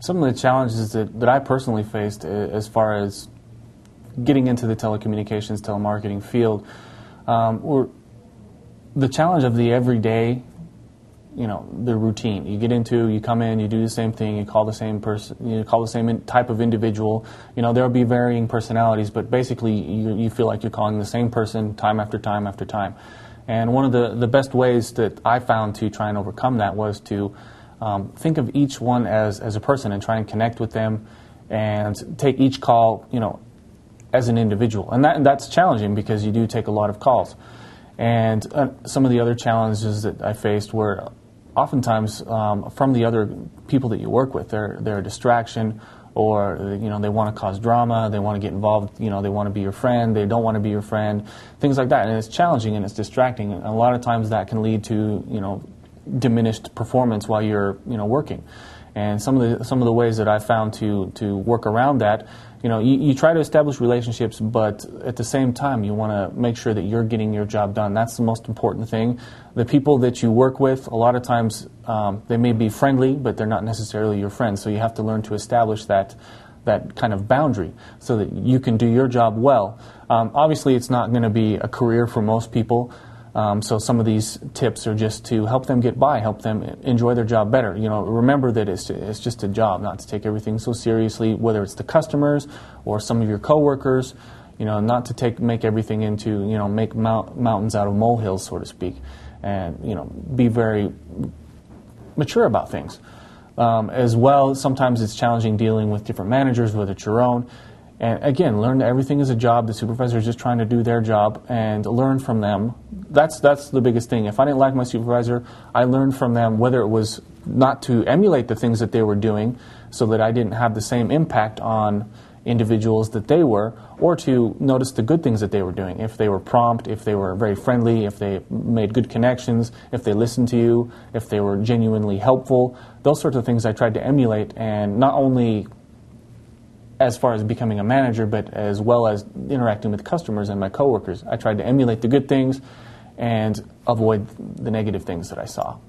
Some of the challenges that I personally faced as far as getting into the telecommunications, telemarketing field were the challenge of the everyday, the routine. You come in, you do the same thing, you call the same person, you call the same type of individual. There'll be varying personalities, but basically you feel like you're calling the same person time after time after time. And one of the best ways that I found to try and overcome that was to think of each one as a person and try and connect with them and take each call, as an individual. And that's challenging because you do take a lot of calls. And some of the other challenges that I faced were oftentimes from the other people that you work with. They're a distraction, or they want to cause drama, they want to get involved, they want to be your friend, they don't want to be your friend, things like that. And it's challenging and it's distracting. And a lot of times that can lead to diminished performance while you're working. And some of the ways that I found to work around that, you try to establish relationships, but at the same time you want to make sure that you're getting your job done. That's the most important thing. The people that you work with, a lot of times they may be friendly, but they're not necessarily your friends. So you have to learn to establish that kind of boundary so that you can do your job well. Obviously, it's not going to be a career for most people. So some of these tips are just to help them get by, help them enjoy their job better. Remember that it's just a job, not to take everything so seriously, whether it's the customers or some of your coworkers, not to make everything into, make mountains out of molehills, so to speak, and, be very mature about things. As well, sometimes it's challenging dealing with different managers, whether it's your own. And again, learn that everything is a job. The supervisor is just trying to do their job and learn from them. That's the biggest thing. If I didn't like my supervisor, I learned from them, whether it was not to emulate the things that they were doing so that I didn't have the same impact on individuals that they were, or to notice the good things that they were doing. If they were prompt, if they were very friendly, if they made good connections, if they listened to you, if they were genuinely helpful, those sorts of things I tried to emulate, and not only as far as becoming a manager, but as well as interacting with customers and my coworkers. I tried to emulate the good things and avoid the negative things that I saw.